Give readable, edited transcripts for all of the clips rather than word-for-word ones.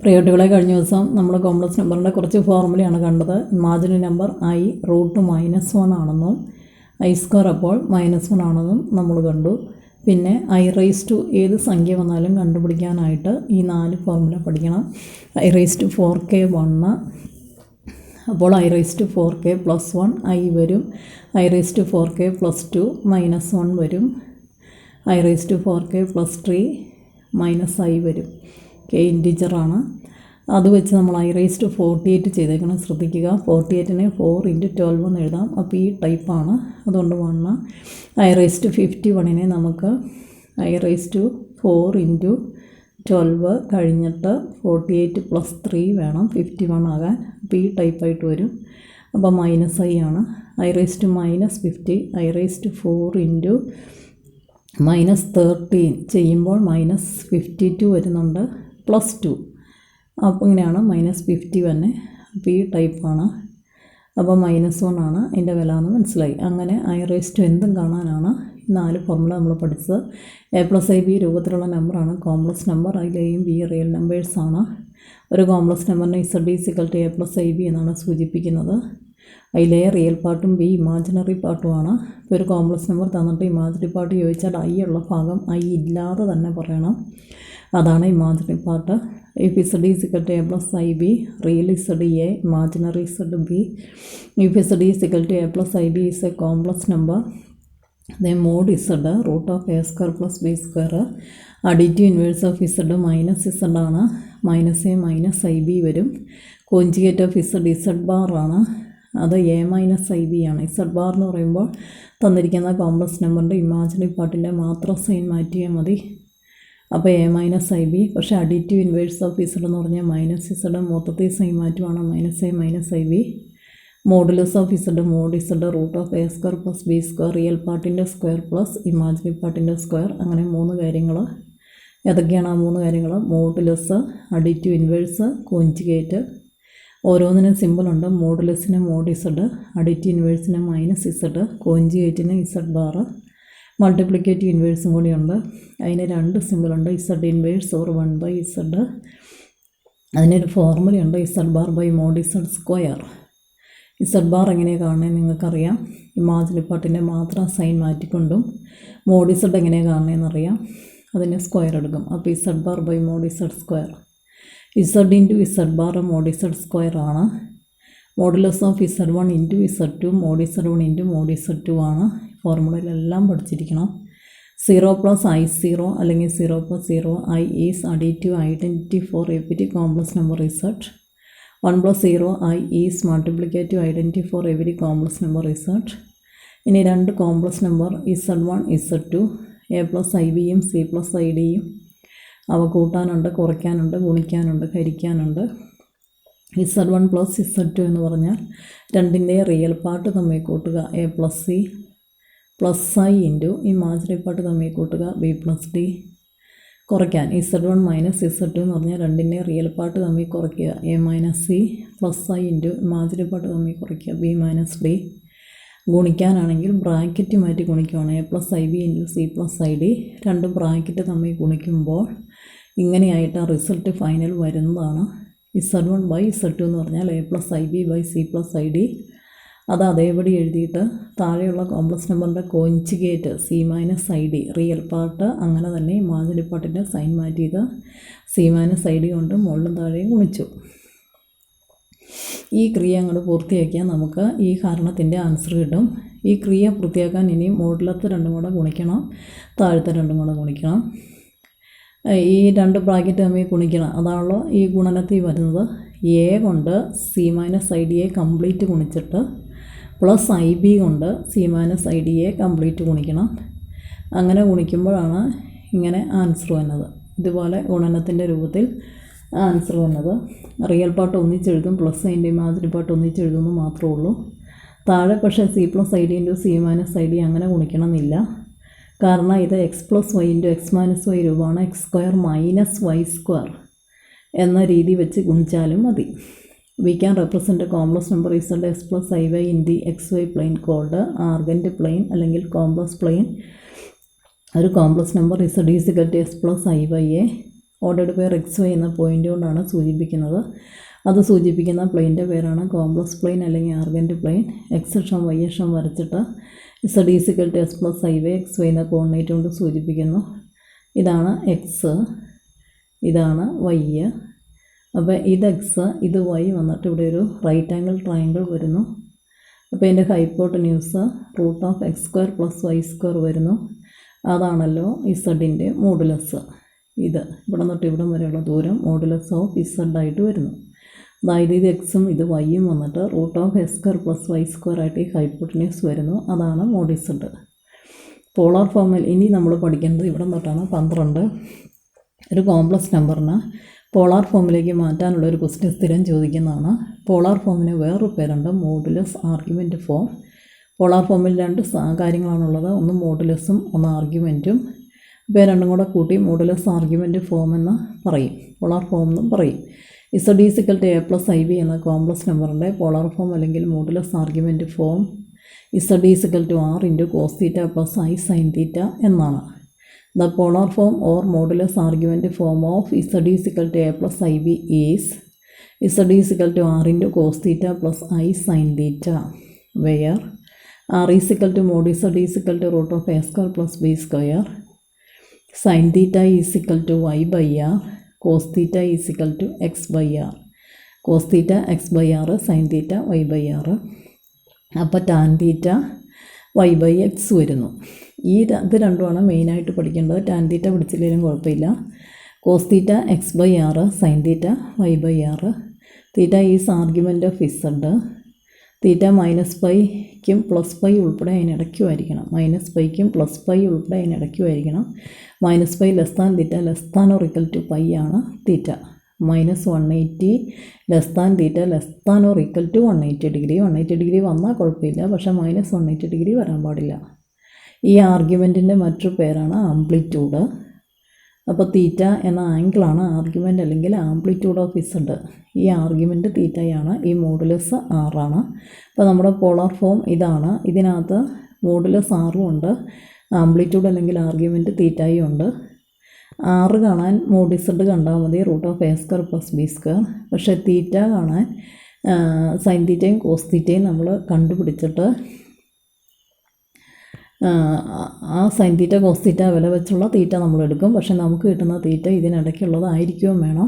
പ്രിയകുട്ടികളെ, കഴിഞ്ഞ ദിവസം നമ്മൾ കോംപ്ലക്സ് നമ്പറിൻ്റെ കുറച്ച് ഫോർമുലയാണ് കണ്ടത്. ഇമാജിനറി നമ്പർ I √-1 ആണെന്നും I² അപ്പോൾ -1 ആണെന്നും നമ്മൾ കണ്ടു. പിന്നെ I⁻⁴ ഏത് സംഖ്യ വന്നാലും കണ്ടുപിടിക്കാനായിട്ട് ഈ 4 ഫോർമുല പഠിക്കണം. I⁴k 1, അപ്പോൾ I⁴k +1 I വരും. I⁴k +2 -1 വരും. I⁴k +3 -I വരും. k ഇൻറ്റിജറാണ്. അത് വെച്ച് നമ്മൾ I�48 ചെയ്തേക്കണം. ശ്രദ്ധിക്കുക, 48നെ 4 × 12 എന്ന് എഴുതാം. അപ്പോൾ ഈ ടൈപ്പാണ്, അതുകൊണ്ട് 1. I�51നെ നമുക്ക് I⁴4 × 12 കഴിഞ്ഞിട്ട് 48 + 3 വേണം 51 ആകാൻ. അപ്പോൾ ഈ ടൈപ്പായിട്ട് വരും. അപ്പോൾ -I ആണ്. I⁻50 I⁴4 × -13 ചെയ്യുമ്പോൾ -52 വരുന്നുണ്ട്, +2. അപ്പോൾ ഇങ്ങനെയാണ് -50 തന്നെ. അപ്പോൾ ഈ ടൈപ്പാണ്. അപ്പോൾ -1 ആണ് അതിൻ്റെ വില എന്ന് മനസ്സിലായി. അങ്ങനെ I⁻ എന്തും കാണാനാണ് 4 ഫോർമുല നമ്മൾ പഠിച്ചത്. A+IB രൂപത്തിലുള്ള നമ്പറാണ് കോംപ്ലക്സ് നമ്പർ. അതിലെയും ബി റിയൽ നമ്പേഴ്സാണ്. ഒരു കോംപ്ലക്സ് നമ്പറിനെ Z A+IB എന്നാണ് സൂചിപ്പിക്കുന്നത്. അതിലെ റിയൽ പാർട്ടും ബി ഇമാജിനറി പാർട്ടുമാണ്. ഇപ്പോൾ ഒരു കോംപ്ലക്സ് നമ്പർ തന്നിട്ട് ഇമാജിനറി പാർട്ട് ചോദിച്ചാൽ I ഉള്ള ഭാഗം I ഇല്ലാതെ തന്നെ പറയണം. അതാണ് imaginary part. If Z A+IB, real Z A, imaginary Z B. If Z A+IB is a complex number, then mod Z √A² + B². Additive inverse of Z -Z ആണ്. -A -IB വരും. Conjugate of Z ആണ്. അത് A-IB ആണ്. Z bar എന്ന് പറയുമ്പോൾ തന്നിരിക്കുന്ന complex നമ്പറിൻ്റെ imaginary പാർട്ടിൻ്റെ മാത്രം സൈൻ മാറ്റിയാൽ മതി. അപ്പോൾ A-IB. പക്ഷേ അഡിറ്റീവ് ഇൻവേഴ്സ് ഓഫ് Z എന്ന് പറഞ്ഞാൽ -Z മൊത്തത്തിൽ സൈൻ മാറ്റുവാണ് -A -IB. Modulus of Z mod Z √A² + B². Real പാർട്ടിൻ്റെ സ്ക്വയർ പ്ലസ് ഇമാജിനറി പാർട്ടിൻ്റെ സ്ക്വയർ. അങ്ങനെ 3 കാര്യങ്ങൾ. ഏതൊക്കെയാണ് ആ 3 കാര്യങ്ങൾ? Modulus, additive inverse, conjugate. ഓരോന്നിനും സിമ്പിളുണ്ട്. മോഡുലസിന് mod Z, അഡിറ്റീവ് ഇൻവേഴ്സിന് -Z, കോഞ്ചുഗേറ്റിന് Z ബാർ. മൾട്ടിപ്ലിക്കേറ്റീവ് ഇൻവേഴ്സും കൂടിയുണ്ട്. അതിന് 2 സിമ്പിളുണ്ട്, Z ഇൻവേഴ്സ് ഓർ 1/Z. അതിനൊരു ഫോർമുലയുണ്ട്, Z bar by mod Z². Z bar എങ്ങനെയാണ് കാണുന്നത് നിങ്ങൾക്കറിയാം. ഇമാജിനറി പാർട്ടിൻ്റെ മാത്രം സൈൻ മാറ്റിക്കൊണ്ടും mod Z എങ്ങനെയാണ് കാണുന്നതെന്നറിയാം. അതിന് സ്ക്വയർ എടുക്കും. അപ്പോൾ Z bar by mod Z². Z × Z bar mod Z² ആണ്. Modulus of Z1 × Z2 mod Z1 × mod Z2 ആണ്. ഫോർമുലയിലെല്ലാം പഠിച്ചിരിക്കണം. 0 + I0 അല്ലെങ്കിൽ 0 + 0 I is additive identity for every complex number Z. 1 + 0 I is multiplicative identity for every complex number Z. ഇനി 2 complex number Z1 Z2, A+IBയും C+IDയും. അവ കൂട്ടാനുണ്ട്, കുറയ്ക്കാനുണ്ട്, ഗുണിക്കാനുണ്ട്, ഹരിക്കാനുണ്ട്. Z1 + Z2 എന്ന് പറഞ്ഞാൽ രണ്ടിൻ്റെ real part തമ്മിൽ കൂട്ടുക A+C + I × ഇമാജിനറി പാർട്ട് തമ്മിൽ കൂട്ടുക B+D. കുറയ്ക്കാൻ Z1 - Z2 എന്ന് പറഞ്ഞാൽ രണ്ടിൻ്റെ റിയൽ പാർട്ട് തമ്മിൽ കുറയ്ക്കുക A - C + I × imaginary part തമ്മിൽ കുറയ്ക്കുക B - D. ഗുണിക്കാനാണെങ്കിൽ ബ്രാക്കറ്റ് മാറ്റി ഗുണിക്കുകയാണ് A+IB × C+ID. 2 ബ്രാക്കറ്റ് തമ്മിൽ ഗുണിക്കുമ്പോൾ ഇങ്ങനെയായിട്ട് ആ റിസൾട്ട് ഫൈനൽ വരുന്നതാണ്. Z1/Z2 എന്ന് പറഞ്ഞാൽ A+IB/C+ID. അത് അതേപടി എഴുതിയിട്ട് താഴെയുള്ള കോംപ്ലക്സ് നമ്പറിൻ്റെ conjugate C - ID real part അങ്ങനെ തന്നെ ഇമാജിനറി പാർട്ടിൻ്റെ സൈൻ മാറ്റിയത് C - ID കൊണ്ട് മുകളിലും താഴെയും ഗുണിച്ചു. ഈ ക്രിയ അങ്ങോട്ട് പൂർത്തിയാക്കിയാൽ നമുക്ക് ഈ കാരണത്തിൻ്റെ ആൻസർ കിട്ടും. ഈ ക്രിയ പൂർത്തിയാക്കാൻ ഇനി മുകളിലത്തെ 2 കൂടെ ഗുണിക്കണം, താഴത്തെ 2 കൂടെ ഗുണിക്കണം. ഈ 2 ബ്രാക്കറ്റ് തമ്മിൽ ഗുണിക്കണം. അതാണല്ലോ ഈ ഗുണനത്തിൽ വരുന്നത്. A കൊണ്ട് C - IDയെ കംപ്ലീറ്റ് ഗുണിച്ചിട്ട് +IB കൊണ്ട് C - IDയെ കംപ്ലീറ്റ് ഗുണിക്കണം. അങ്ങനെ ഗുണിക്കുമ്പോഴാണ് ഇങ്ങനെ ആൻസർ വന്നത്. ഇതുപോലെ ഗുണനത്തിൻ്റെ രൂപത്തിൽ ആൻസർ വന്നത്. റിയൽ പാർട്ട് ഒന്നിച്ചെഴുതും, പ്ലസ് അതിൻ്റെ ഇമാജിനറി പാർട്ട് ഒന്നിച്ചെഴുതുമെന്ന് മാത്രമേ ഉള്ളൂ. താഴെ പക്ഷേ C+ID × C - ID അങ്ങനെ ഗുണിക്കണമെന്നില്ല. കാരണം ഇത് x + y × x - y രൂപമാണ്. x² - y² എന്ന രീതി വെച്ച് ഗുണിച്ചാലും മതി. We can represent complex number Z + IY in the XY plane called Argand plane അല്ലെങ്കിൽ കോംപ്ലക്സ് പ്ലെയിൻ. ഒരു കോംപ്ലക്സ് നമ്പർ Z S + IYയെ ഓർഡേഡ് പെയർ എക്സ് വൈ എന്ന പോയിൻ്റ് കൊണ്ടാണ് സൂചിപ്പിക്കുന്നത്. അത് സൂചിപ്പിക്കുന്ന പ്ലെയിൻ്റെ പേരാണ് കോംപ്ലക്സ് പ്ലെയിൻ അല്ലെങ്കിൽ ആർഗൻറ്റ് പ്ലെയിൻ. എക്സ് അക്ഷം വൈ അക്ഷം വരച്ചിട്ട് Z is equal to S plus I Y X Y എന്ന കോർഡിനേറ്റ് കൊണ്ട് സൂചിപ്പിക്കുന്നു. ഇതാണ് എക്സ്, ഇതാണ് വൈ. അപ്പോൾ ഇത് എക്സ്, ഇത് വൈ വന്നിട്ട് ഇവിടെ ഒരു റൈറ്റ് ആംഗിൾ ട്രയാങ്കിൾ വരുന്നു. അപ്പോൾ ഇതിൻ്റെ hypotenuse root of X square plus Y square വരുന്നു. അതാണല്ലോ ഇസഡിൻ്റെ മോഡുലസ്. ഇത് ഇവിടെ നിന്നിട്ട് ഇവിടം വരെയുള്ള ദൂരം മോഡുലസ് ഓഫ് ഇസഡ് ആയിട്ട് വരുന്നു. അതായത് ഇത് എക്സും ഇത് വൈയും വന്നിട്ട് root of X square plus Y square ആയിട്ട് ഈ ഹൈപ്പോട്ടന്യൂസ് വരുന്നു. അതാണ് മോഡ് ഇസഡ്. പോളാർ ഫോമിൽ ഇനി നമ്മൾ പഠിക്കേണ്ടത് ഇവിടെ തൊട്ടാണ് 12. ഒരു കോംപ്ലക്സ് നമ്പറിന് പോളാർ ഫോമിലേക്ക് മാറ്റാനുള്ള ഒരു ക്വസ്റ്റ്യൻ സ്ഥിരം ചോദിക്കുന്നതാണ്. പോളാർ ഫോമിന് വേറൊരു പേരുണ്ട്, മോഡുലസ് ആർഗ്യുമെൻറ്റ് ഫോം. പോളാർ ഫോമിൽ രണ്ട് കാര്യങ്ങളാണുള്ളത്, ഒന്ന് മോഡുലസും ഒന്ന് ആർഗ്യുമെൻറ്റും. ഇപ്പോൾ രണ്ടും കൂടെ കൂട്ടി മോഡുലസ് ആർഗ്യുമെൻറ്റ് ഫോം എന്ന് പറയും, പോളാർ ഫോം എന്നും പറയും. Z is equal to A plus I B എന്ന കോംപ്ലക്സ് നമ്പറിൻ്റെ പോളാർ ഫോം അല്ലെങ്കിൽ modulus argument form Z is equal to R into cos theta plus I sine theta എന്നാണ്. The polar form or modulus argument form of Z is equal to A plus I B is Z is equal to R into cos theta plus I sine theta, where R is equal to mod Z is equal to root of A square plus B square, sine theta is equal to Y by R, cos theta is equal to X by R. Cos theta X by R, sine theta Y by R. അപ്പോൾ tan theta Y by X വരുന്നു. ഇത് രണ്ടുമാണ് മെയിനായിട്ട് പഠിക്കേണ്ടത്. Tan theta പഠിച്ചില്ലെങ്കിലും കുഴപ്പമില്ല. Cos theta X by R, sine theta Y by R. Theta is argument of Z. Theta minus പൈക്കും plus pi ഉൾപ്പെടെ അതിനിടയ്ക്കുമായിരിക്കണം. മൈനസ് പൈക്കും പ്ലസ് പൈ ഉൾപ്പെടെ അതിനിടയ്ക്കുമായിരിക്കണം. Minus pi less than theta less than or equal to pi ആണ് theta. Minus 180 less than theta less than or equal to 180 degree. 180 degree വന്നാൽ കുഴപ്പമില്ല, പക്ഷേ മൈനസ് 180 ഡിഗ്രി വരാൻ പാടില്ല. ഈ ആർഗ്യുമെൻറ്റിൻ്റെ മറ്റൊരു പേരാണ് ആംപ്ലിറ്റ്യൂഡ്. അപ്പോൾ തീറ്റ എന്ന ആംഗിളാണ് ആർഗ്യുമെൻ്റ് അല്ലെങ്കിൽ ആംപ്ലിറ്റ്യൂഡ് ഓഫ് ഇസഡ്. ഈ ആർഗ്യുമെൻറ്റ് തീറ്റയാണ്, ഈ മോഡുലസ് ആറാണ്. അപ്പോൾ നമ്മുടെ പോളാർ ഫോം ഇതാണ്. ഇതിനകത്ത് മോഡുലസ് ആറും ഉണ്ട്, ആംപ്ലിറ്റ്യൂഡ് അല്ലെങ്കിൽ ആർഗ്യുമെൻറ്റ് തീറ്റയും ഉണ്ട്. ആറ് കാണാൻ മോഡ് ഇസഡ് കണ്ടാൽ മതി, root of A square plus B square. പക്ഷേ തീറ്റ കാണാൻ സൈൻ തീറ്റയും കോസ് തീറ്റയും നമ്മൾ കണ്ടുപിടിച്ചിട്ട് ആ സൈൻ തീറ്റ കോസ് തീറ്റ വില വെച്ചുള്ള തീറ്റ നമ്മൾ എടുക്കും. പക്ഷേ നമുക്ക് കിട്ടുന്ന തീറ്റ ഇതിനിടയ്ക്കുള്ളതായിരിക്കുകയും വേണം.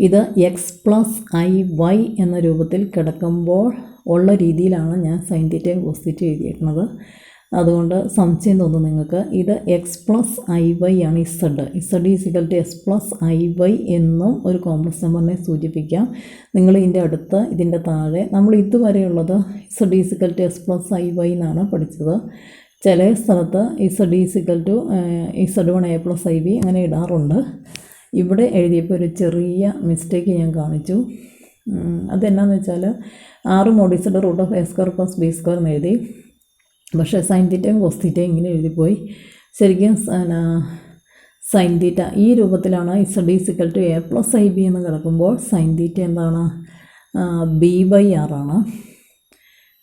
ഇത് എക്സ് പ്ലസ് ഐ വൈ എന്ന രൂപത്തിൽ കിടക്കുമ്പോൾ ഉള്ള രീതിയിലാണ് ഞാൻ സൈൻ തീറ്റയും കോസ് തീറ്റയും എഴുതിയേക്കുന്നത്. അതുകൊണ്ട് സംശയം തോന്നും നിങ്ങൾക്ക്. ഇത് എക്സ് പ്ലസ് ഐ വൈ ആണ് z. Z is equal to S plus I Y എന്നും ഒരു കോംപ്ലക്സ് നമ്പറിനെ സൂചിപ്പിക്കാം. നിങ്ങൾ ഇതിൻ്റെ അടുത്ത് ഇതിൻ്റെ താഴെ നമ്മൾ ഇതുവരെയുള്ളത് Z is equal to S plus I Y എന്നാണ് പഠിച്ചത്. ചില സ്ഥലത്ത് Z is equal to Z 1 A plus I B അങ്ങനെ ഇടാറുണ്ട്. ഇവിടെ എഴുതിയപ്പോൾ ഒരു ചെറിയ മിസ്റ്റേക്ക് ഞാൻ കാണിച്ചു. അതെന്നാന്ന് വെച്ചാൽ 6 mod Z root of A square plus B square എന്ന് എഴുതി. പക്ഷേ സൈൻ തീറ്റയും കോസ് തീറ്റയും ഇങ്ങനെ എഴുതിപ്പോയി. ശരിക്കും സൈൻ തീറ്റ ഈ രൂപത്തിലാണ് Z is equal to A plus I B എന്ന് കിടക്കുമ്പോൾ സൈൻ തീറ്റ എന്താണ്, ബി ബൈ ആറാണ്.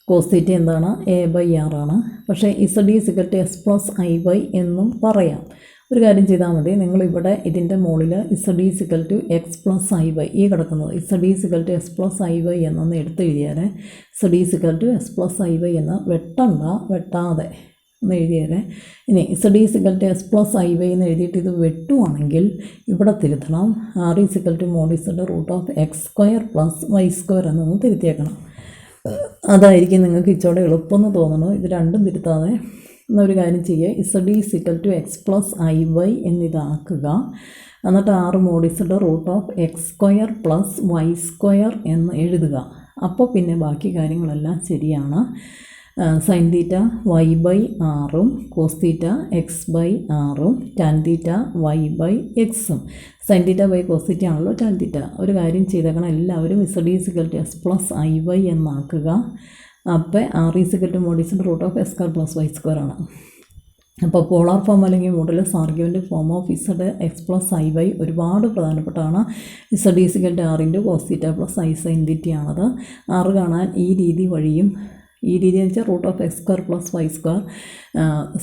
കോസ് തീറ്റ എന്താണ്, എ ബൈ ആറാണ്. പക്ഷേ Z is equal to S plus I Y എന്നും പറയാം. ഒരു കാര്യം ചെയ്താൽ മതി, നിങ്ങളിവിടെ ഇതിൻ്റെ മുകളിൽ Z is equal to X plus I Y ഈ കിടക്കുന്നത് Z is equal to S plus I Y എന്നൊന്ന് എടുത്തെഴുതിയാൽ Z is equal to S plus I Y എന്ന് വെട്ടാതെ എന്ന് എഴുതിയാൽ. ഇനി Z is equal to S plus I Y എന്ന് എഴുതിയിട്ട് ഇത് വെട്ടുവാണെങ്കിൽ ഇവിടെ തിരുത്തണം. R is equal to mod Z root of X square plus Y square എന്നൊന്ന് തിരുത്തിയേക്കണം. അതായിരിക്കും നിങ്ങൾക്ക് ഇച്ചോടെ എളുപ്പമെന്ന് തോന്നുന്നു. ഇത് രണ്ടും തിരുത്താതെ എന്നൊരു കാര്യം ചെയ്യുക, Z is equal to X plus I Y എന്നിതാക്കുക. എന്നിട്ട് R mod Z root of X square plus Y square എന്ന് എഴുതുക. അപ്പോൾ പിന്നെ ബാക്കി കാര്യങ്ങളെല്ലാം ശരിയാണ്. സൈൻ തീറ്റ വൈ ബൈ ആറും കോസ് തീറ്റ എക്സ് ബൈ ആറും ടാൻ തീറ്റ വൈ ബൈ എക്സും. Sine theta by cos theta ആണല്ലോ ടാൻ തീറ്റ. ഒരു കാര്യം ചെയ്തേക്കണം, എല്ലാവരും Z is equal to S plus I Y എന്നാക്കുക. അപ്പോൾ R is equal to mod Z root of S square plus Y square ആണ്. അപ്പോൾ പോളാർ ഫോം അല്ലെങ്കിൽ modulus argument form of Z X plus I Y ഒരുപാട് പ്രധാനപ്പെട്ടാണ്. Z is equal to R into cos theta plus I sine തീറ്റയാണത്. R കാണാൻ ഈ രീതി വഴിയും ഈ രീതി എന്ന് വെച്ചാൽ root of X square plus Y square,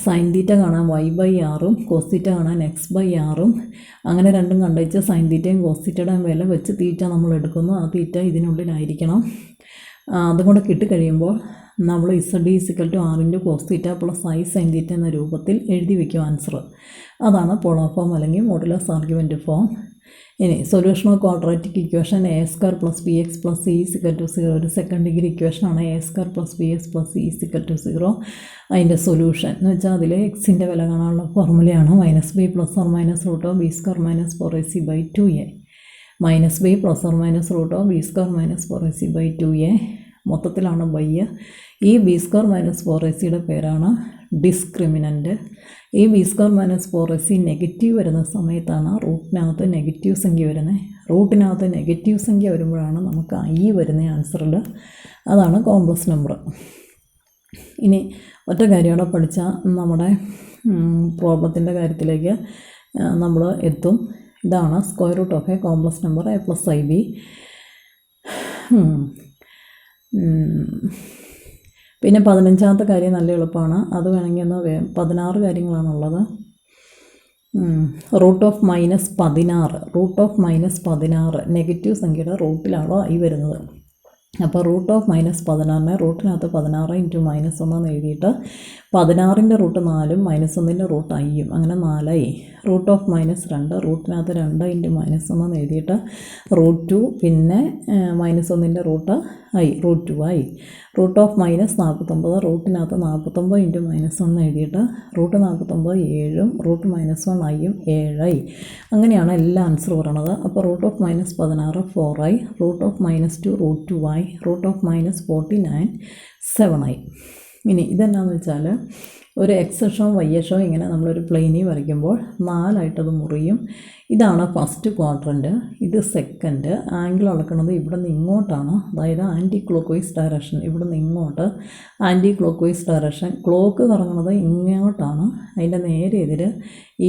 sine theta കാണാൻ വൈ ബൈ ആറും കോസ് തീറ്റ കാണാൻ എക്സ് ബൈ ആറും, അങ്ങനെ രണ്ടും കണ്ടുവച്ച് സൈൻ തീറ്റയും കോസ് തീറ്റയുടെയും വില വെച്ച് തീറ്റ നമ്മൾ എടുക്കുന്നു. ആ തീറ്റ ഇതിനുള്ളിലായിരിക്കണം. അതും കൂടെ കിട്ടിക്കഴിയുമ്പോൾ നമ്മൾ Z equal to R into cos theta plus I sine theta എന്ന രൂപത്തിൽ എഴുതി വയ്ക്കും ആൻസർ. അതാണ് പോളാർ ഫോം അല്ലെങ്കിൽ മോഡുലസ് ആർഗ്യുമെൻറ്റ് ഫോം. ഇനി solution of quadratic equation A square plus B X plus C equal to 0 ഒരു സെക്കൻഡ് ഡിഗ്രി ഇക്വേഷനാണ്. A square plus B X plus C equal to 0. അതിൻ്റെ സൊല്യൂഷൻ എന്ന് വെച്ചാൽ അതിൽ എക്സിൻ്റെ വില കാണാനുള്ള ഫോർമുലയാണ് minus B plus or minus root of B square minus 4ac by 2a. Minus B plus or minus root of B square minus 4ac by 2a. മൊത്തത്തിലാണ് by. ഈ ബി സ്ക്വയർ മൈനസ് 4ac പേരാണ് discriminant. ഈ B square minus 4ac negative വരുന്ന സമയത്താണ് റൂട്ടിനകത്ത് negative സംഖ്യ വരുന്നത്. റൂട്ടിനകത്ത് negative സംഖ്യ വരുമ്പോഴാണ് നമുക്ക് ഐ വരുന്ന ആൻസറിൽ. അതാണ് കോംപ്ലക്സ് നമ്പർ. ഇനി ഒറ്റ കാര്യം കൂടെ പഠിച്ചാൽ നമ്മുടെ പ്രോബ്ലത്തിൻ്റെ കാര്യത്തിലേക്ക് നമ്മൾ എത്തും. ഇതാണ് square root of a complex number a plus I b. പിന്നെ 15ാമത്തെ കാര്യം നല്ല എളുപ്പമാണ്. അത് വേണമെങ്കിൽ ഒന്ന് 16 കാര്യങ്ങളാണുള്ളത്. റൂട്ട് ഓഫ് മൈനസ് 16 നെഗറ്റീവ് സംഖ്യയുടെ റൂട്ടിലാണോ ഐ വരുന്നത്. അപ്പോൾ റൂട്ട് ഓഫ് മൈനസ് 16 റൂട്ടിനകത്ത് 16 ഇൻറ്റു മൈനസ് 1 എന്ന് എഴുതിയിട്ട് 16ൻ്റെ റൂട്ട് 4ഉം മൈനസ് 1ൻ്റെ റൂട്ട് ഐയും അങ്ങനെ 4i. റൂട്ട് ഓഫ് മൈനസ് 2 റൂട്ടിനകത്ത് 2 ഇൻറ്റു മൈനസ് 1 എന്ന് എഴുതിയിട്ട് റൂട്ട് 2 പിന്നെ മൈനസ് 1ൻ്റെ root i root 2i. Root of minus 49 റൂട്ടിനകത്ത് 49 ഇൻറ്റു മൈനസ് 1 എഴുതിയിട്ട് റൂട്ട് 49 7ഉം റൂട്ട് മൈനസ് 1 ഐയും 7i. അങ്ങനെയാണ് എല്ലാ ആൻസർ പറയണത്. അപ്പോൾ root of minus 16 4i, root of minus 2 root 2i, root of minus 49 7i. ഇനി ഇതെന്നാന്ന് വെച്ചാൽ ഒരു എക്സ് അക്ഷവും വൈ അക്ഷവും ഇങ്ങനെ നമ്മളൊരു പ്ലെയിനിൽ വരയ്ക്കുമ്പോൾ 4ആയിട്ടത് മുറിയും. ഇതാണ് ഫസ്റ്റ് ക്വാഡ്രൻറ്റ്, ഇത് സെക്കൻഡ്. ആംഗിൾ അളക്കുന്നത് ഇവിടെ നിന്ന് ഇങ്ങോട്ടാണ്, അതായത് ആൻറ്റി ക്ലോക്ക് വൈസ് ഡയറക്ഷൻ. ഇവിടെ നിന്ന് ഇങ്ങോട്ട് anticlockwise direction. Clock കറങ്ങുന്നത് ഇങ്ങോട്ടാണ്, അതിൻ്റെ നേരെ എതിര്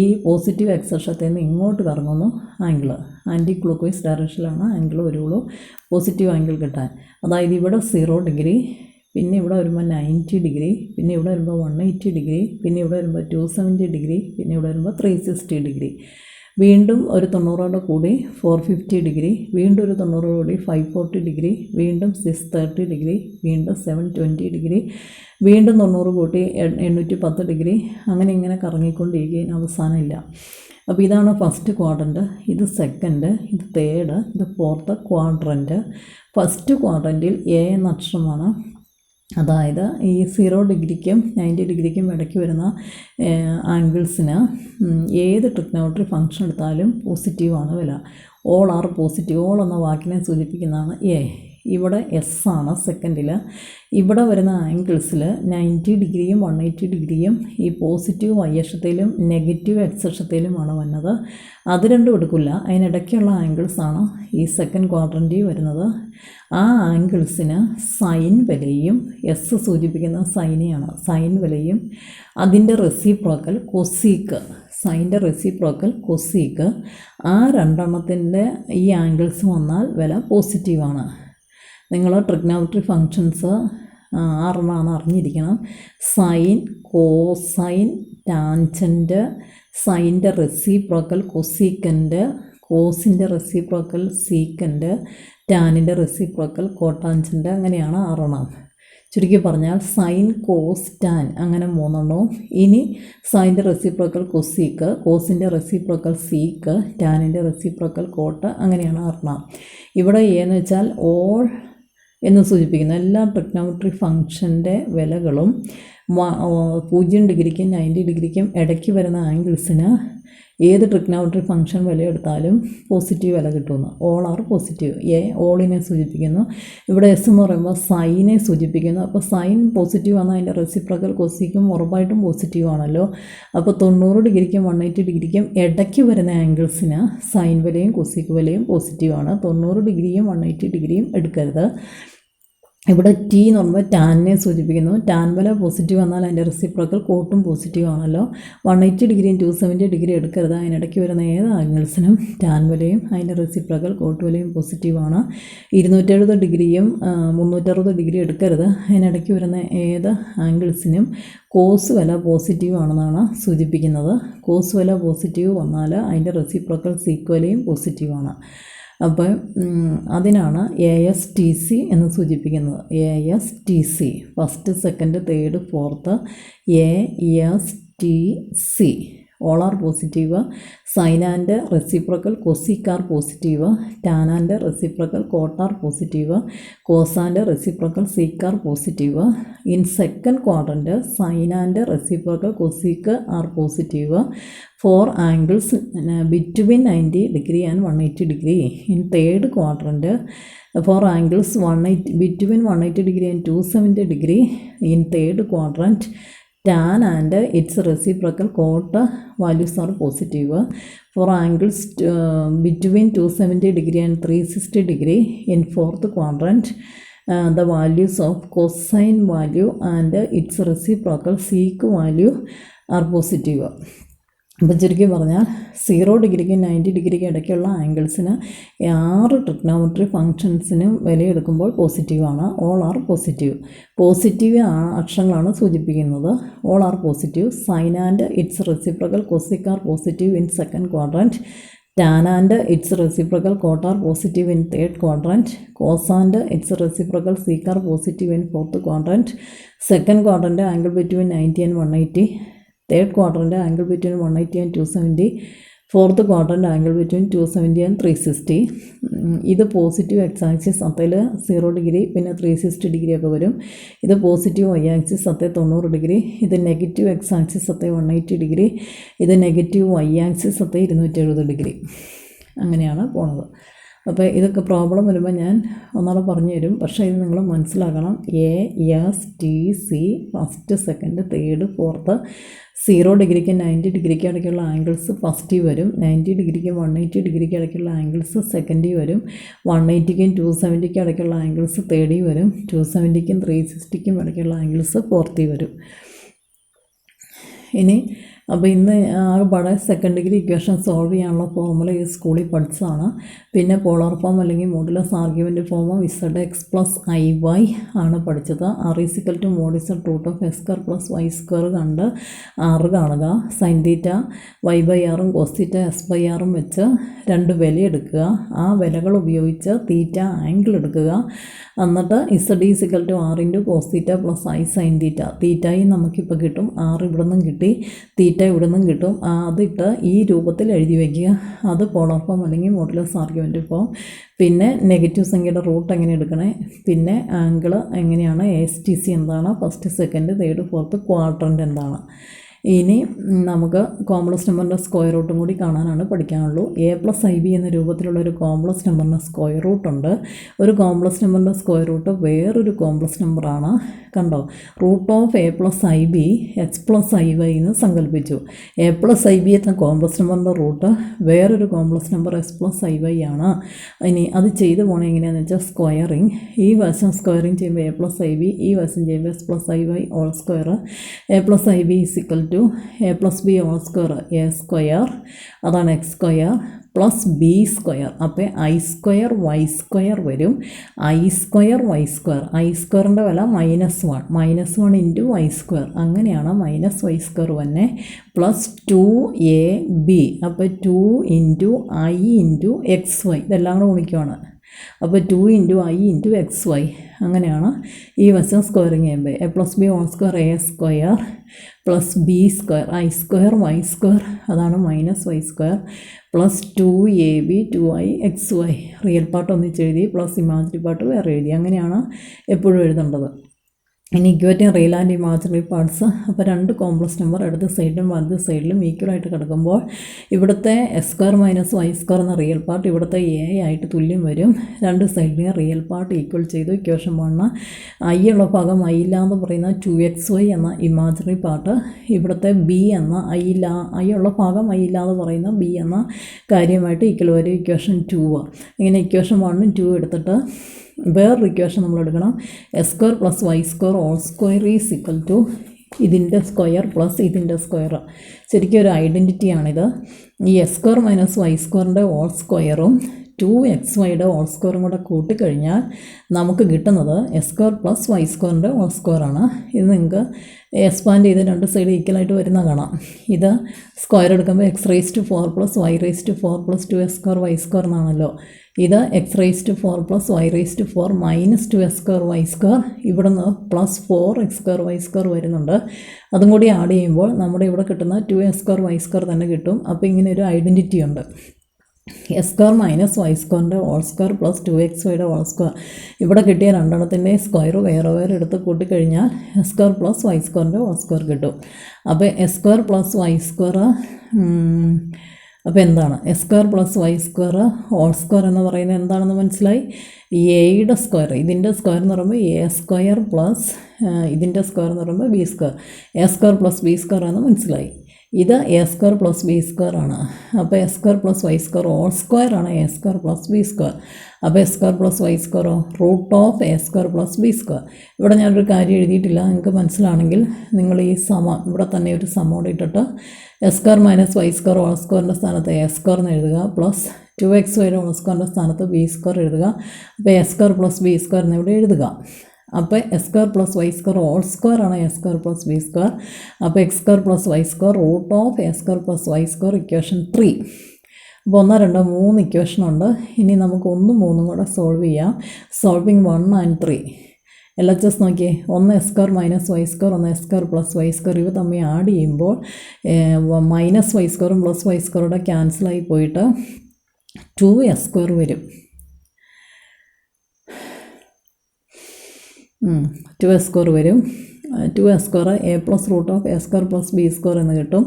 ഈ പോസിറ്റീവ് എക്സ് അക്ഷത്തിൽ നിന്ന് ഇങ്ങോട്ട് കറങ്ങുന്നു ആംഗിൾ. ആൻറ്റി ക്ലോക്ക് വൈസ് ഡയറക്ഷനിലാണ് ആംഗിൾ വരുള്ളൂ പോസിറ്റീവ് ആംഗിൾ കിട്ടാൻ. അതായത് ഇവിടെ 0 ഡിഗ്രി, പിന്നെ ഇവിടെ വരുമ്പോൾ 90 ഡിഗ്രി, പിന്നെ ഇവിടെ വരുമ്പോൾ 180 ഡിഗ്രി, പിന്നെ ഇവിടെ വരുമ്പോൾ 270 ഡിഗ്രി, പിന്നെ ഇവിടെ വരുമ്പോൾ 360 ഡിഗ്രി. വീണ്ടും ഒരു 90 കൂടി 450 ഡിഗ്രി, വീണ്ടും ഒരു 90 കൂടി 540 ഡിഗ്രി, വീണ്ടും 630 ഡിഗ്രി, വീണ്ടും 720 ഡിഗ്രി, വീണ്ടും 90 കൂട്ടി 810 ഡിഗ്രി. അങ്ങനെ ഇങ്ങനെ കറങ്ങിക്കൊണ്ടിരിക്കുകയും അവസാനമില്ല. അപ്പോൾ ഇതാണ് ഫസ്റ്റ് ക്വാഡ്രൻറ്റ്, ഇത് സെക്കൻഡ്, ഇത് തേർഡ്, ഇത് ഫോർത്ത് ക്വാഡ്രൻറ്റ്. ഫസ്റ്റ് ക്വാഡ്രൻറ്റിൽ എ എന്ന അക്ഷരമാണ്. അതായത് ഈ 0 ഡിഗ്രിക്കും 90 ഡിഗ്രിക്കും ഇടയ്ക്ക് വരുന്ന ആംഗിൾസിന് ഏത് ട്രിഗ്നോമെട്രി ഫംഗ്ഷൻ എടുത്താലും പോസിറ്റീവാണ് വില. All are positive. ഓൾ എന്ന വാക്കിനെ സൂചിപ്പിക്കുന്നതാണ് എ. ഇവിടെ എസ് ആണ് സെക്കൻഡിൽ. ഇവിടെ വരുന്ന ആംഗിൾസിൽ 90 ഡിഗ്രിയും 180 ഡിഗ്രിയും ഈ പോസിറ്റീവ് വൈ അക്ഷത്തിലും നെഗറ്റീവ് എക്സ് അക്ഷത്തിലുമാണ് വന്നത്. അത് രണ്ടും എടുക്കില്ല, അതിനിടയ്ക്കുള്ള ആംഗിൾസാണ് ഈ സെക്കൻഡ് ക്വാഡ്രൻറ്റിൽ വരുന്നത്. ആ ആംഗിൾസിന് സൈൻ വിലയും, എസ് സൂചിപ്പിക്കുന്ന സൈനെയാണ്, സൈൻ വിലയും അതിൻ്റെ റെസിപ്രോക്കൽ കൊസീക്ക്, സൈൻ്റെ റെസിപ്രോക്കൽ കൊസീക്ക്, ആ രണ്ടെണ്ണത്തിൻ്റെ ഈ ആംഗിൾസ് വന്നാൽ വില പോസിറ്റീവാണ്. നിങ്ങൾ ട്രിഗ്നോമെട്രി ഫങ്ഷൻസ് 6 അറിഞ്ഞിരിക്കണം. സൈൻ, കോസൈൻ, ടാൻജൻറ്റ്, സൈൻ്റെ റെസിപ്രോക്കൽ കൊസീക്കൻറ്റ്, കോസിൻ്റെ റെസിപ്രോക്കൽ സീക്കൻറ്റ്, ടാനിൻ്റെ റെസിപ്രോക്കൽ കോട്ടാൻജൻറ്റ്. അങ്ങനെയാണ് 6. ചുരുക്കി പറഞ്ഞാൽ സൈൻ, കോസ്, ടാൻ അങ്ങനെ 3. ഇനി സൈൻ്റെ റെസിപ്രോക്കൽ കൊസീക്ക്, കോസിൻ്റെ റെസിപ്രോക്കൽ സീക്ക്, ടാനിൻ്റെ റെസിപ്രോക്കൽ കോട്ട്, അങ്ങനെയാണ് 6. ഇവിടെ എന്ന് വെച്ചാൽ ഓൾ എന്ന് സൂചിപ്പിക്കുന്ന എല്ലാ ട്രിഗ്നോമെട്രി ഫംഗ്ഷൻ്റെ വിലകളും 0 ഡിഗ്രിക്കും 90 ഡിഗ്രിക്കും ഇടയ്ക്ക് വരുന്ന ആംഗിൾസിന് ഏത് ട്രിഗ്നോമെട്രി ഫംഗ്ഷൻ വിലയെടുത്താലും പോസിറ്റീവ് വില കിട്ടുമെന്ന്. All are positive. എ ഓളിനെ സൂചിപ്പിക്കുന്നു. ഇവിടെ എസ് എന്ന് പറയുമ്പോൾ സൈനെ സൂചിപ്പിക്കുന്നു. അപ്പോൾ സൈൻ പോസിറ്റീവ് ആണ്, അതിൻ്റെ റെസിപ്രോക്കൽ കൊസീക്കും ഉറപ്പായിട്ടും പോസിറ്റീവ് ആണല്ലോ. അപ്പോൾ 90 ഡിഗ്രിക്കും 180 ഡിഗ്രിക്കും ഇടയ്ക്ക് വരുന്ന ആംഗിൾസിന് സൈൻ വിലയും കൊസീക്ക് വിലയും പോസിറ്റീവാണ്. 90 ഡിഗ്രിയും 180 ഡിഗ്രിയും എടുക്കരുത്. ഇവിടെ ടി എന്ന് പറയുമ്പോൾ ടാനിനെ സൂചിപ്പിക്കുന്നു. ടാൻ വില പോസിറ്റീവ് വന്നാൽ അതിൻ്റെ റെസിപ്രോക്കൽ കോട്ടും പോസിറ്റീവ് ആണല്ലോ. 180 ഡിഗ്രിയും 270 ഡിഗ്രി എടുക്കരുത്. അതിനിടയ്ക്ക് വരുന്ന ഏത് ആംഗിൾസിനും ടാൻ വിലയും അതിൻ്റെ റെസിപ്രോക്കൽ കോട്ട് വിലയും പോസിറ്റീവാണ്. 270 ഡിഗ്രിയും 360 ഡിഗ്രി എടുക്കരുത്. അതിനിടയ്ക്ക് വരുന്ന ഏത് ആംഗിൾസിനും കോസ് വില പോസിറ്റീവ് ആണെന്നാണ് സൂചിപ്പിക്കുന്നത്. കോസ് വില പോസിറ്റീവ് വന്നാൽ അതിൻ്റെ റെസിപ്രോക്കൽ സീക്ക് വിലയും പോസിറ്റീവാണ്. അപ്പം അതിനാണ് ASTC എന്ന് സൂചിപ്പിക്കുന്നത്. ASTC first, second, third, fourth. ASTC all are positive. Sine and reciprocal cosec are positive. Tan and reciprocal cot are positive. Cos and reciprocal sec are positive. In second quadrant sine and reciprocal cosec are positive. 4 angles between 90 degree and 180 degree. In third quadrant, 4 angles between 180 degree and 270 degree. In third quadrant, tan and its reciprocal cot values are positive. 4 angles between 270 degree and 360 degree. In fourth quadrant, the values of cosine value and its reciprocal sec value are positive. അപ്പോൾ ചുരുക്കി പറഞ്ഞാൽ 0 ഡിഗ്രിക്കും 90 ഡിഗ്രിക്കും ഇടയ്ക്കുള്ള ആംഗിൾസിന് 6 trigonometry ഫങ്ഷൻസിനും വിലയെടുക്കുമ്പോൾ പോസിറ്റീവാണ്. All are positive. Positive അക്ഷരങ്ങളാണ് സൂചിപ്പിക്കുന്നത്. All are positive. Sine and its reciprocal cosec are positive in second quadrant. tan and its reciprocal cot are positive in third quadrant. Cos and its reciprocal sec are positive in fourth quadrant. Second quadrant angle between 90 and 180. Third quadrant angle between 180 and 270. Fourth quadrant angle between 270 and 360. ഇത് positive X axis അത്തയിൽ 0 degree പിന്നെ 360 degree ഒക്കെ വരും. ഇത് positive Y axis അത്തേ 90 degree. ഇത് negative X axis അത്തേ 180 degree. ഇത് negative Y axis അത്തേ 270 degree. അങ്ങനെയാണ് പോണത്. അപ്പോൾ ഇതൊക്കെ പ്രോബ്ലം വരുമ്പോൾ ഞാൻ ഒന്നാമത് പറഞ്ഞു തരും. പക്ഷേ ഇത് നിങ്ങൾ മനസ്സിലാക്കണം. ASTC first, second, third, fourth. 0 ഡിഗ്രിക്ക് 90 ഡിഗ്രിക്ക് ഇടയ്ക്കുള്ള ആംഗിൾസ് ഫസ്റ്റിൽ വരും. 90 ഡിഗ്രിക്ക് 180 ഡിഗ്രിക്ക് ഇടയ്ക്കുള്ള ആംഗിൾസ് സെക്കൻഡിൽ വരും. 180ക്കും 270ക്കും ഇടയ്ക്കുള്ള ആംഗിൾസ് തേർഡിൽ വരും. 270ക്കും 360ക്കും ഇടയ്ക്കുള്ള ആംഗിൾസ് ഫോർത്തിൽ വരും. ഇനി അപ്പോൾ ഇന്ന് ആകെപ്പാടെ സെക്കൻഡ് ഡിഗ്രി ഇക്വേഷൻ സോൾവ് ചെയ്യാനുള്ള ഫോർമുല ഈ സ്കൂളിൽ പഠിച്ചതാണ്. പിന്നെ പോളാർ ഫോം അല്ലെങ്കിൽ മോഡുലസ് ആർഗ്യുമെൻ്റ് ഫോമും ZX + IY ആണ് പഠിച്ചത്. R √(x²+y² കണ്ട് R കാണുക. സൈൻ തീറ്റ y/r-ഉം കോസ് തീറ്റ s/r-ഉം വെച്ച് 2 വിലയെടുക്കുക. ആ വിലകൾ ഉപയോഗിച്ച് തീറ്റ ആംഗിൾ എടുക്കുക. എന്നിട്ട് Z R × cos theta + I sine theta. തീറ്റയും നമുക്കിപ്പോൾ കിട്ടും. R ഇവിടെ നിന്നും കിട്ടി, തീറ്റ ഇവിടെ നിന്നും കിട്ടും. അതിട്ട് ഈ രൂപത്തിൽ എഴുതി വയ്ക്കുക. അത് പോളാർ ഫോം അല്ലെങ്കിൽ മോഡുലസ് ആർഗ്യുമെൻ്റ് ഫോം. പിന്നെ നെഗറ്റീവ് സംഖ്യയുടെ റൂട്ട് എങ്ങനെ എടുക്കണേ, പിന്നെ ആംഗിൾ എങ്ങനെയാണ്, ASTC എന്താണ്, first, second, third, fourth quadrant എന്താണ്. ഇനി നമുക്ക് കോംപ്ലക്സ് നമ്പറിൻ്റെ സ്ക്വയർ റൂട്ടും കൂടി കാണാനാണ് പഠിക്കാനുള്ളൂ. A + IB എന്ന രൂപത്തിലുള്ള ഒരു കോംപ്ലക്സ് നമ്പറിൻ്റെ സ്ക്വയർ റൂട്ടുണ്ട്. ഒരു കോംപ്ലക്സ് നമ്പറിൻ്റെ സ്ക്വയർ റൂട്ട് വേറൊരു കോംപ്ലക്സ് നമ്പറാണ്. കണ്ടോ, √(A + IB x + IY എന്ന് സങ്കല്പിച്ചു. A + IB എന്ന കോംപ്ലക്സ് നമ്പറിൻ്റെ റൂട്ട് വേറൊരു കോംപ്ലക്സ് നമ്പർ x + IY ആണ്. ഇനി അത് ചെയ്തു പോകണേ എങ്ങനെയാണെന്ന് വെച്ചാൽ സ്ക്വയറിങ്. ഈ വശം സ്ക്വയറിങ് ചെയ്യുമ്പോൾ A + IB, ഈ വശം ചെയ്യുമ്പോൾ x + IY whole square. A + IB = A + B whole square A², അതാണ് x² + B². അപ്പോൾ I²Y² വരും. I²Y². I²ൻ്റെ വില -1 × y². അങ്ങനെയാണ് -y² തന്നെ. +2AB. അപ്പോൾ 2 × I × xy. ഇതെല്ലാം കൂടെ ഗുണിക്കുവാണ്. അപ്പോൾ 2 × I × xy. അങ്ങനെയാണ് ഈ വശം സ്ക്വയറിങ് ചെയ്യുമ്പോൾ. A + B whole square A² + B². I²Y², അതാണ് -y² +2AB 2I xy. Real part ഒന്നിച്ചെഴുതി പ്ലസ് ഇമാജിനറി പാർട്ട് വേറെ എഴുതി. അങ്ങനെയാണ് എപ്പോഴും എഴുതേണ്ടത്. ഇനി equating real and imaginary parts. അപ്പോൾ 2 കോംപ്ലക്സ് നമ്പർ ഇടത് സൈഡിലും വലത് സൈഡിലും ഈക്വലായിട്ട് കിടക്കുമ്പോൾ ഇവിടുത്തെ x² - y² എന്ന റിയൽ പാർട്ട് ഇവിടുത്തെ A ആയിട്ട് തുല്യം വരും. 2 സൈഡിലെയും റിയൽ പാർട്ട് ഈക്വൽ ചെയ്തു. ഇക്വേഷൻ 1. I ഉള്ള ഭാഗം I ഇല്ലാന്ന് പറയുന്ന 2xy എന്ന ഇമാജിനറി പാർട്ട്, ഇവിടുത്തെ B എന്ന I ഉള്ള ഭാഗം I ഇല്ലാന്ന് പറയുന്ന B എന്ന കാര്യമായിട്ട് ഈക്വൽ വരും. ഇക്വേഷൻ 2. ഇങ്ങനെ ഇക്വേഷൻ 1ഉം 2 എടുത്തിട്ട് വേറൊരു ഇക്വേഷൻ നമ്മൾ എടുക്കണം. S square plus Y square whole square is equal to ഇതിൻ്റെ സ്ക്വയർ പ്ലസ് ഇതിൻ്റെ സ്ക്വയർ. ശരിക്കും ഒരു ഐഡൻറ്റിറ്റിയാണിത്. ഈ എസ് സ്ക്വയർ മൈനസ് വൈ സ്ക്വയറിൻ്റെ ഓൾ സ്ക്വയറും 2xyയുടെ ഓൾ സ്ക്വയറും കൂടെ കൂട്ടിക്കഴിഞ്ഞാൽ നമുക്ക് കിട്ടുന്നത് എസ് സ്ക്വയർ പ്ലസ് വൈ സ്ക്വയറിൻ്റെ ഓൾ സ്ക്വയറാണ്. ഇത് നിങ്ങൾക്ക് എക്സ്പാൻഡ് ചെയ്ത് രണ്ട് സൈഡ് ഈക്വലായിട്ട് വരുന്ന കാണാം. ഇത് സ്ക്വയർ എടുക്കുമ്പോൾ x⁴ plus y⁴ plus 2x² y² എന്നാണല്ലോ. ഇത് x⁴ plus y⁴ minus 2x² y². ഇവിടെ നിന്ന് പ്ലസ് 4x² y² വരുന്നുണ്ട്. അതും കൂടി ആഡ് ചെയ്യുമ്പോൾ നമ്മുടെ ഇവിടെ കിട്ടുന്ന 2x² y² തന്നെ കിട്ടും. അപ്പോൾ ഇങ്ങനെ ഒരു ഐഡൻറ്റിറ്റി ഉണ്ട്. എസ് സ്ക്വയർ മൈനസ് വൈ സ്ക്വയറിൻ്റെ ഓൾ സ്ക്വയർ പ്ലസ് 2xyയുടെ ഓൾ സ്ക്വയർ. ഇവിടെ കിട്ടിയ രണ്ടെണ്ണത്തിൻ്റെ സ്ക്വയർ വേറെ വേറെ എടുത്ത് കൂട്ടിക്കഴിഞ്ഞാൽ എസ് സ്ക്വയർ പ്ലസ് വൈ സ്ക്വയറിൻ്റെ ഓൾ സ്ക്വയർ കിട്ടും. അപ്പോൾ S square plus Y square അപ്പോൾ എന്താണ് S square plus Y square whole square എന്ന് പറയുന്നത് എന്താണെന്ന് മനസ്സിലായി. എയുടെ സ്ക്വയർ, ഇതിൻ്റെ സ്ക്വയർ എന്ന് പറയുമ്പോൾ എ സ്ക്വയർ പ്ലസ് ഇതിൻ്റെ സ്ക്വയർ എന്ന് പറയുമ്പോൾ B square. A square plus B square എന്ന് മനസ്സിലായി. ഇത് A square plus B square ആണ്. അപ്പോൾ S square plus Y square whole square ആണ് A square plus B square. അപ്പോൾ എസ് സ്ക്വയർ പ്ലസ് വൈ സ്ക്വയറോ root of A square plus B square. ഇവിടെ ഞാനൊരു കാര്യം എഴുതിയിട്ടില്ല, നിങ്ങൾക്ക് മനസ്സിലാണെങ്കിൽ നിങ്ങൾ ഈ സമം ഇവിടെ തന്നെ ഒരു സമോടെ ഇട്ടിട്ട് S square minus Y square whole സ്ക്വയറിൻ്റെ സ്ഥാനത്ത് എ സ്ക്വയർ എന്ന് എഴുതുക, പ്ലസ് 2xyയുടെ ഓൾ സ്ക്വയറിൻ്റെ സ്ഥാനത്ത് ബി സ്ക്വയർ എഴുതുക. അപ്പോൾ A square plus B square എന്ന് ഇവിടെ എഴുതുക. അപ്പോൾ S square plus Y square whole square ആണ് A square plus B square. അപ്പോൾ X square plus Y square root of A square plus Y square equation 3. അപ്പോൾ 1 2 3 ഇക്വേഷനുണ്ട്. ഇനി നമുക്ക് 1 3 കൂടെ സോൾവ് ചെയ്യാം. Solving 1 and 3. LHS നോക്കിയേ, ഒന്ന് S square minus Y square, ഒന്ന് S square plus Y square. ഇവ തമ്മിൽ ആഡ് ചെയ്യുമ്പോൾ മൈനസ് വൈ സ്ക്വയറും പ്ലസ് വൈ സ്ക്വയറുടെ ക്യാൻസലായി പോയിട്ട് 2s² വരും. 2s² വരും. 2s² A plus root of A square plus B square എന്ന് കിട്ടും.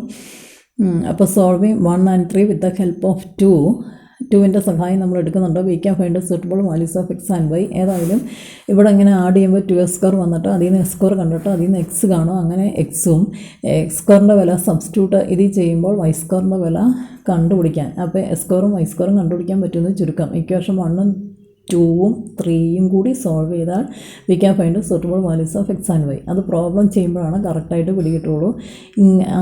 അപ്പോൾ solving 1 and 3 with the help of 2ൻ്റെ സഹായം നമ്മൾ എടുക്കുന്നുണ്ട്. We can find suitable values of X and Y. ഏതായാലും ഇവിടെ ഇങ്ങനെ ആഡ് ചെയ്യുമ്പോൾ 2s² വന്നിട്ട് അതിൽ നിന്ന് s² കണ്ടിട്ട് അതിൽ നിന്ന് എക്സ് കാണും. അങ്ങനെ എക്സും x² വില സബ്സ്റ്റിറ്റ്യൂട്ട് ഇതിൽ ചെയ്യുമ്പോൾ y² വില കണ്ടുപിടിക്കാൻ, അപ്പോൾ s² y² കണ്ടുപിടിക്കാൻ പറ്റുമെന്ന് ചുരുക്കം. ഇക്വേഷൻ 1 2 3 കൂടി സോൾവ് ചെയ്താൽ we can find suitable values of X and y. അത് പ്രോബ്ലം ചെയ്യുമ്പോഴാണ് കറക്റ്റായിട്ട് പിടികിട്ടുള്ളൂ.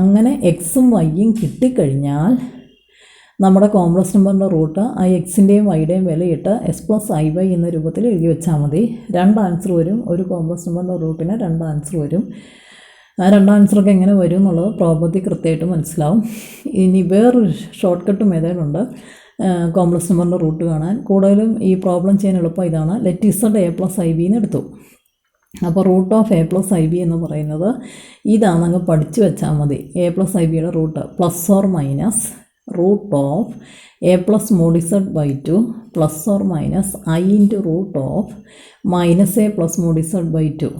അങ്ങനെ എക്സും വൈയും കിട്ടിക്കഴിഞ്ഞാൽ നമ്മുടെ കോംപ്ലക്സ് നമ്പറിൻ്റെ റൂട്ട് ആ എക്സിൻ്റെയും വൈയുടെയും വിലയിട്ട് എസ് പ്ലസ് ഐ വൈ എന്ന രൂപത്തിൽ എഴുതി വെച്ചാൽ മതി. 2 ആൻസർ വരും. ഒരു കോംപ്ലക്സ് നമ്പറിൻ്റെ റൂട്ടിന് 2 ആൻസർ വരും. ആ 2 ആൻസറൊക്കെ എങ്ങനെ വരും എന്നുള്ളത് പ്രോബബിലിറ്റി കൃത്യമായിട്ട് മനസ്സിലാവും. ഇനി വേറൊരു ഷോർട്ട് കട്ട് മെത്തേഡുണ്ട് കോംപ്ലക്സ് നമ്പറിൻ്റെ റൂട്ട് കാണാൻ. കൂടുതലും ഈ പ്രോബ്ലം ചെയ്യാൻ എളുപ്പം ഇതാണ്. Let z a plus I B എന്ന് എടുത്തു. അപ്പോൾ root of A plus I B എന്ന് പറയുന്നത് ഇതാണ്, അങ്ങ് പഠിച്ചു വെച്ചാൽ മതി. എ പ്ലസ് ഐ ബിയുടെ root plus or minus root of A plus mod Z by 2 plus or minus i into root of minus A plus mod Z by 2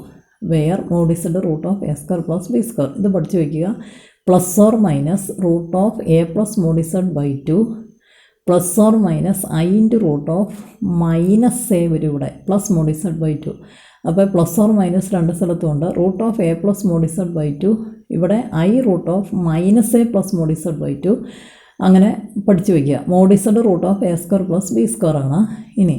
wear mode Z root of A square plus B square. ഇത് പഠിച്ചു വയ്ക്കുക. Plus or minus root of A plus mod Z by 2 plus or minus i into root of minus a വരും ഇവിടെ plus mod Z by 2. അപ്പോൾ plus or minus രണ്ട് സ്ഥലത്തുമുണ്ട്. Root of A plus mod Z by 2 ഇവിടെ I root of minus A plus mod Z by 2. അങ്ങനെ പഠിച്ചു വയ്ക്കുക. Mod Z root of A square plus B square ആണ്. ഇനി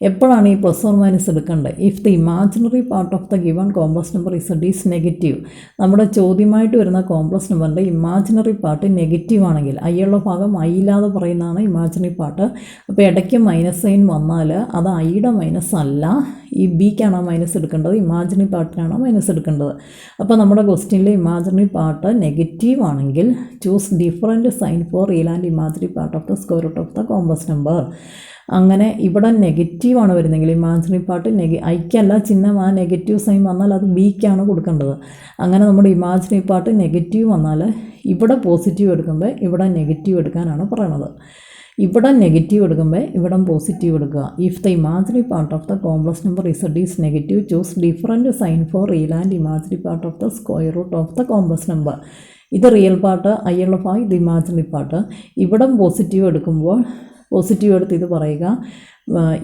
എപ്പോഴാണ് ഈ പ്ലസ് ഓർ മൈനസ് എടുക്കേണ്ടത്? If the imaginary part of the given complex number Z is negative. നമ്മുടെ ചോദ്യമായിട്ട് വരുന്ന കോംപ്ലക്സ് നമ്പറിൻ്റെ ഇമാജിനറി പാർട്ട് നെഗറ്റീവ് ആണെങ്കിൽ, ഐയുള്ള ഭാഗം ഐ ഇല്ലാതെ പറയുന്നതാണ് ഇമാജിനറി പാർട്ട്. അപ്പോൾ ഇടയ്ക്ക് മൈനസ് സൈൻ വന്നാൽ അത് ഐയുടെ മൈനസ് അല്ല, ഈ ബിക്കാണ് മൈനസ് എടുക്കേണ്ടത്, ഇമാജിനറി പാർട്ടിനാണ് മൈനസ് എടുക്കേണ്ടത്. അപ്പോൾ നമ്മുടെ ക്വസ്റ്റ്യനിലെ ഇമാജിനറി പാർട്ട് നെഗറ്റീവ് ആണെങ്കിൽ choose different sign for real and imaginary part of the square root of the complex number. അങ്ങനെ ഇവിടെ നെഗറ്റീവാണ് വരുന്നതെങ്കിൽ ഇമാജിനറി പാർട്ട് ഐക്കല്ല ചിഹ്നം, ആ നെഗറ്റീവ് സൈൻ വന്നാൽ അത് ബിക്കാണ് കൊടുക്കേണ്ടത്. അങ്ങനെ നമ്മുടെ ഇമാജിനറി പാർട്ട് നെഗറ്റീവ് വന്നാൽ ഇവിടെ പോസിറ്റീവ് എടുക്കുമ്പോൾ ഇവിടെ നെഗറ്റീവ് എടുക്കാനാണ് പറയണത്. ഇവിടെ നെഗറ്റീവ് എടുക്കുമ്പോൾ ഇവിടെ പോസിറ്റീവ് എടുക്കുക. If the imaginary part of the complex number Z is negative choose different sign for real and imaginary part of the square root of the complex number. ഇത് real part, ഐയുള്ള ഭാഗം ഇത് imaginary part. ഇവിടെ positive എടുക്കുമ്പോൾ positive എടുത്ത് ഇത് പറയുക,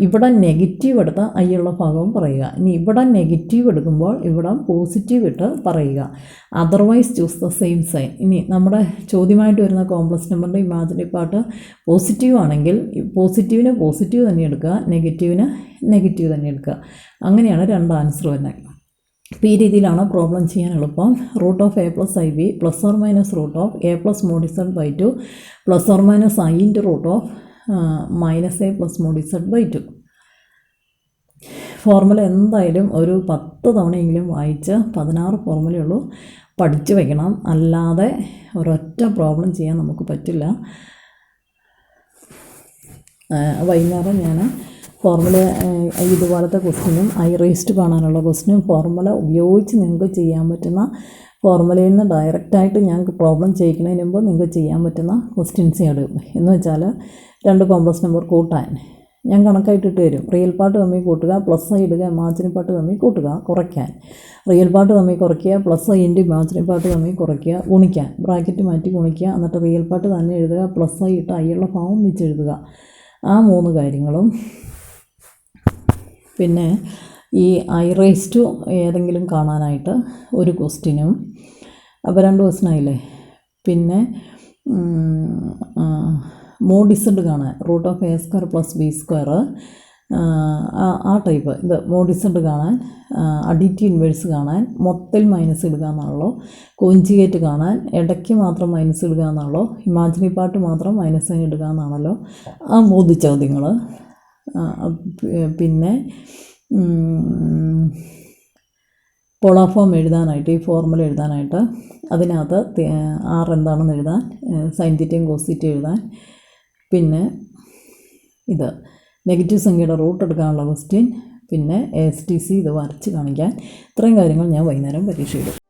ഇവിടെ നെഗറ്റീവ് എടുത്ത് ഐ ഉള്ള ഭാഗവും പറയുക. ഇനി ഇവിടെ നെഗറ്റീവ് എടുക്കുമ്പോൾ ഇവിടെ പോസിറ്റീവ് ഇട്ട് പറയുക. Otherwise choose the same sign. ഇനി നമ്മുടെ ചോദ്യമായിട്ട് വരുന്ന കോംപ്ലക്സ് നമ്പറിൻ്റെ ഇമാജിനറി പാർട്ട് പോസിറ്റീവ് ആണെങ്കിൽ പോസിറ്റീവിന് പോസിറ്റീവ് തന്നെ എടുക്കുക, നെഗറ്റീവിന് നെഗറ്റീവ് തന്നെ എടുക്കുക. അങ്ങനെയാണ് രണ്ട് ആൻസർ വരുന്നത്. അപ്പോൾ ഈ രീതിയിലാണ് പ്രോബ്ലം ചെയ്യാൻ എളുപ്പം. Root of A plus I b plus or minus root of A plus mod Z by 2 plus or minus i into root of minus A plus mod Z by 2. Formula എന്തായാലും ഒരു 10 തവണയെങ്കിലും വായിച്ച് 16 ഫോർമുലയുള്ളൂ പഠിച്ചു വയ്ക്കണം. അല്ലാതെ ഒരൊറ്റ പ്രോബ്ലം ചെയ്യാൻ നമുക്ക് പറ്റില്ല. വൈകുന്നേരം ഞാൻ ഫോർമുല ഇതുപോലത്തെ ക്വസ്റ്റ്യനും ഐ റേസ്റ്റ് കാണാനുള്ള ക്വസ്റ്റ്യനും ഫോർമുല ഉപയോഗിച്ച് നിങ്ങൾക്ക് ചെയ്യാൻ പറ്റുന്ന ഫോർമുലയിൽ നിന്ന് ഡയറക്റ്റായിട്ട് ഞങ്ങൾക്ക് പ്രോബ്ലം ചെയ്യിക്കുന്നതിന് മുമ്പ് നിങ്ങൾക്ക് ചെയ്യാൻ പറ്റുന്ന ക്വസ്റ്റ്യൻസ് ഇടും. എന്ന് വെച്ചാൽ രണ്ട് കോംപ്ലക്സ് നമ്പർ കൂട്ടാൻ ഞാൻ കണക്കായിട്ടിട്ട് തരും. റിയൽ പാർട്ട് തമ്മിൽ കൂട്ടുക, പ്ലസ് ഐ ഇടുക, ഇമാജിനറി പാർട്ട് തമ്മിൽ കൂട്ടുക, കുറയ്ക്കാൻ. റിയൽ പാർട്ട് തമ്മിൽ കുറയ്ക്കുക, plus I into imaginary part തമ്മിൽ കുറയ്ക്കുക, ഗുണിക്കാൻ, ബ്രാക്കറ്റ് മാറ്റി ഗുണിക്കുക, എന്നിട്ട് റിയൽ പാർട്ട് തന്നെ എഴുതുക, പ്ലസ് ഐ ഇട്ട് ഐ ഉള്ള ഭാഗം വെച്ചെഴുതുക. ആ 3 കാര്യങ്ങളും. പിന്നെ ഈ ഐ റേസ് ടു ഏതെങ്കിലും കാണാനായിട്ട് ഒരു ക്വസ്റ്റ്യനും. അപ്പോൾ 2 ക്വസ്റ്റ്യനായില്ലേ. പിന്നെ മോഡ് ഇസഡ് കാണാൻ root of A square plus B square, ആ ടൈപ്പ് ഇത് മോഡ് ഇസഡ് കാണാൻ, അഡിറ്റീവ് ഇൻവേഴ്സ് കാണാൻ, മൊത്തത്തിൽ മൈനസ് ഇടുക എന്നാണല്ലോ. കോഞ്ചുഗേറ്റ് കാണാൻ ഇടയ്ക്ക് മാത്രം മൈനസ് ഇടുക എന്നാണല്ലോ. ഇമാജിനറി പാർട്ട് മാത്രം മൈനസ് സൈൻ ഇടുക എന്നാണല്ലോ ആ 3 ചോദ്യങ്ങൾ. പിന്നെ പോളാർ ഫോം എഴുതാനായിട്ട്, ഈ ഫോർമുല എഴുതാനായിട്ട് അതിനകത്ത് ആർ എന്താണെന്ന് എഴുതാൻ, സൈൻ തീറ്റയും കോസ് തീറ്റയും എഴുതാൻ, പിന്നെ ഇത് നെഗറ്റീവ് സംഖ്യയുടെ റൂട്ട് എടുക്കാനുള്ള ക്വസ്റ്റ്യൻ, പിന്നെ ASTC ഇത് വരച്ച് കാണിക്കാൻ. ഇത്രയും കാര്യങ്ങൾ ഞാൻ വൈകുന്നേരം പരീക്ഷ എഴുതും.